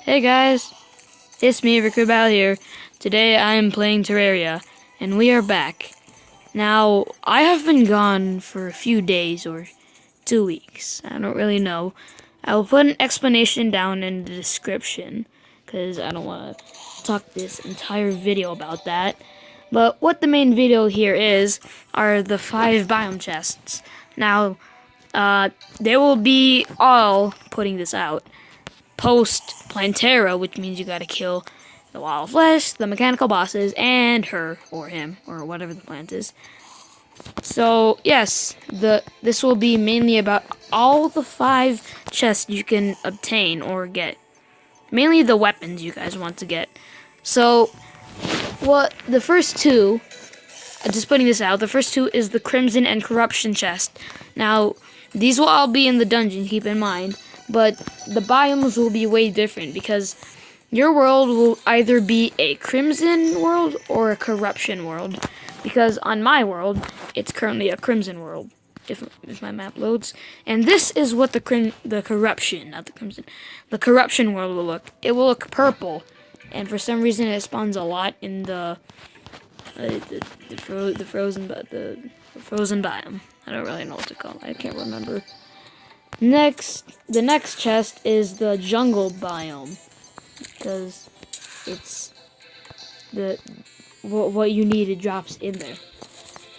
Hey guys, it's me, Recruitbout here. Today I am playing Terraria, and we are back. Now, I have been gone for a few days or 2 weeks. I don't really know. I will put an explanation down in the description, because I don't want to talk this entire video about that. But what the main video here is, are the 5 biome chests. Now, they will be all putting this out post Plantera, which means you gotta kill the wall of flesh, the mechanical bosses, and her or him or whatever the plant is. So yes, this will be mainly about all the 5 chests you can obtain or get, mainly the weapons you guys want to get. So the first 2, just putting this out, the first 2 is the Crimson and Corruption chest. Now these will all be in the dungeon, keep in mind. But the biomes will be way different because your world will either be a Crimson world or a Corruption world. Because on my world, it's currently a Crimson world, if my map loads. And this is what the Corruption, not the Crimson, the Corruption world will look. It will look purple, and for some reason it spawns a lot in the frozen biome. I don't really know what to call it. I can't remember. The next chest is the jungle biome, because it's what you need, it drops in there.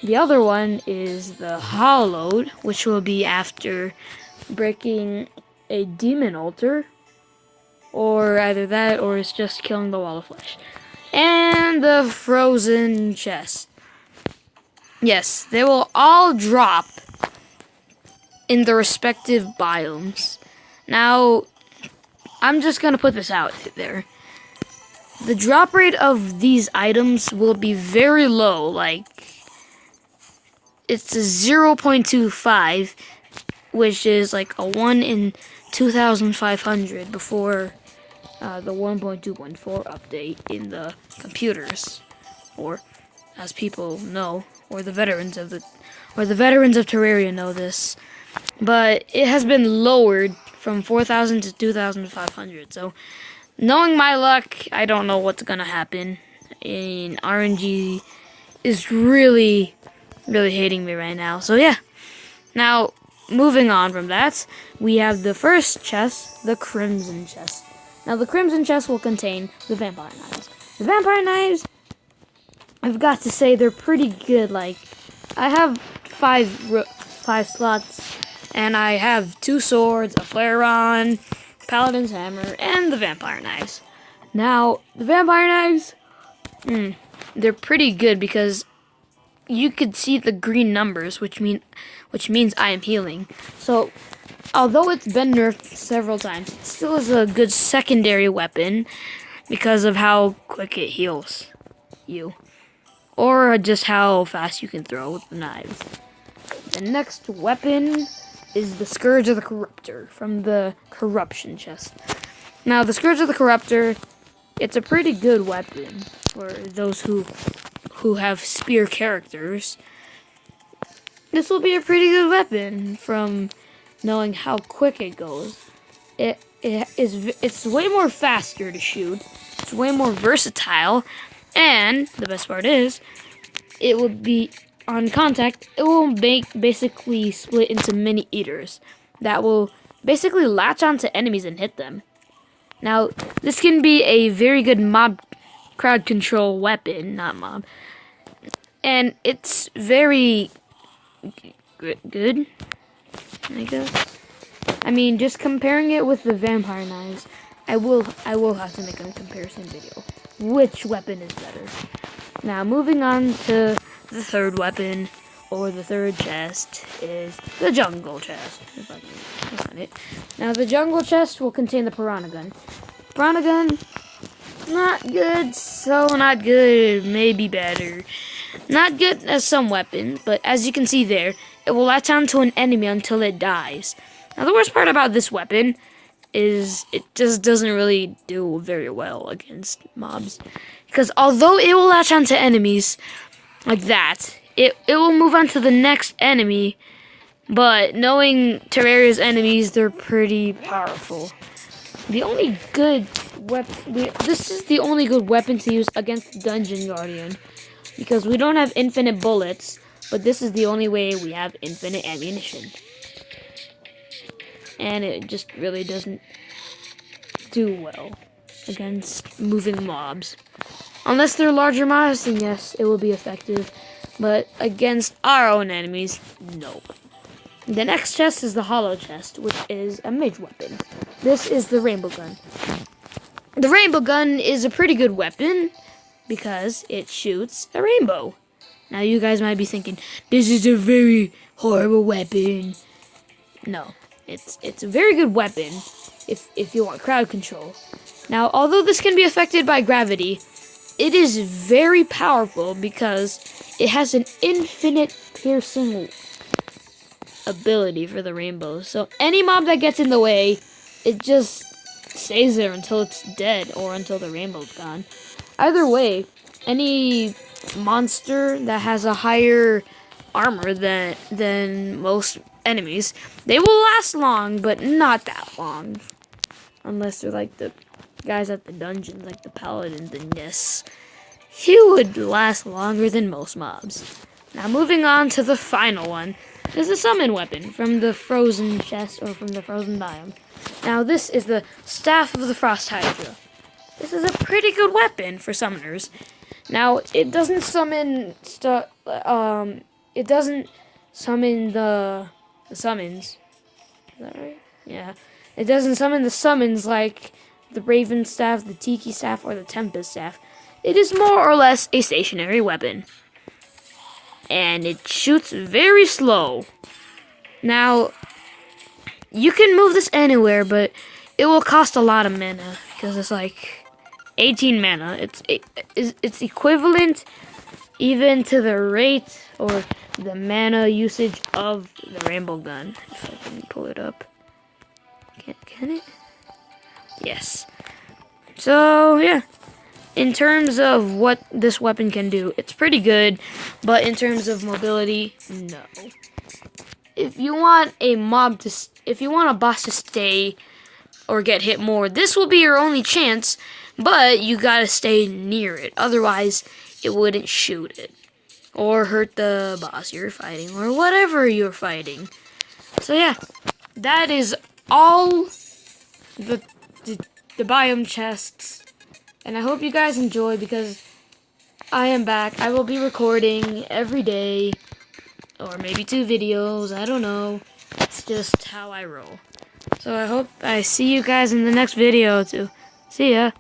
The other one is the Hallowed, which will be after breaking a demon altar, or either that or it's just killing the wall of flesh. And the frozen chest. Yes, they will all drop in the respective biomes. Now, I'm just gonna put this out there. The drop rate of these items will be very low, like it's a 0.25, which is like a 1 in 2,500 before the 1.2.4 update in the computers, or as people know, or the veterans of Terraria know this. But it has been lowered from 4,000 to 2,500. So, knowing my luck, I don't know what's gonna happen. And RNG is really, really hating me right now. So yeah. Now, moving on from that, we have the first chest, the Crimson chest. Now, the Crimson chest will contain the Vampire Knives. The Vampire Knives, I've got to say, they're pretty good. Like, I have 5 slots. And I have 2 swords, a Flare-On, Paladin's Hammer, and the Vampire Knives. Now, the Vampire Knives, they're pretty good because you could see the green numbers, which means I am healing. So, although it's been nerfed several times, it still is a good secondary weapon because of how quick it heals you. Or just how fast you can throw with the knives. The next weapon is the Scourge of the Corrector from the Corruption chest. Now, the Scourge of the Corrector, it's a pretty good weapon for those who have spear characters. This will be a pretty good weapon from knowing how quick it goes. It's way more faster to shoot. It's way more versatile, and the best part is, it will be on contact, it will basically split into mini eaters that will basically latch onto enemies and hit them. Now, this can be a very good mob crowd control weapon, not mob. And it's very good, I guess. I mean, just comparing it with the Vampire Knives, I will have to make a comparison video. Which weapon is better? Now, moving on to the third weapon, or the third chest, is the Jungle chest. If I can find it. Now, the Jungle chest will contain the Piranha Gun. Piranha Gun, not good, so not good, maybe better. Not good as some weapons, but as you can see there, it will latch onto an enemy until it dies. Now, the worst part about this weapon is it just doesn't really do very well against mobs. Because although it will latch onto enemies like that, it will move on to the next enemy, but knowing Terraria's enemies, they're pretty powerful. The only good weapon, this is the only good weapon to use against the Dungeon Guardian, because we don't have infinite bullets, but this is the only way we have infinite ammunition. And it just really doesn't do well against moving mobs. Unless they're larger mobs, then yes, it will be effective. But against our own enemies, no. The next chest is the Hallowed chest, which is a mage weapon. This is the rainbow gun. The rainbow gun is a pretty good weapon because it shoots a rainbow. Now you guys might be thinking, this is a very horrible weapon. No, it's a very good weapon if you want crowd control. Now, although this can be affected by gravity, it is very powerful because it has an infinite piercing ability for the rainbow. So any mob that gets in the way, it just stays there until it's dead or until the rainbow's gone. Either way, any monster that has a higher armor than most enemies, they will last long, but not that long. Unless they're like the guys at the dungeons, like the paladins, then yes, he would last longer than most mobs. Now moving on to the final one, is the summon weapon from the frozen chest or from the frozen biome. Now this is the Staff of the Frost Hydra. This is a pretty good weapon for summoners. Now it doesn't summon it doesn't summon the summons. Is that right? Yeah. It doesn't summon the summons like the Raven Staff, the Tiki Staff, or the Tempest Staff. It is more or less a stationary weapon. And it shoots very slow. Now, you can move this anywhere, but it will cost a lot of mana because it's like 18 mana. It's equivalent even to the rate or the mana usage of the rainbow gun. If I can pull it up. Can it? Yes. So, yeah. In terms of what this weapon can do, it's pretty good, but in terms of mobility, no. If you want a boss to stay or get hit more, this will be your only chance, but you gotta stay near it. Otherwise, it wouldn't shoot it or hurt the boss you're fighting or whatever you're fighting. So yeah, that is all the biome chests. And I hope you guys enjoy because I am back. I will be recording every day. Or maybe 2 videos. I don't know. It's just how I roll. So I hope I see you guys in the next video too. See ya.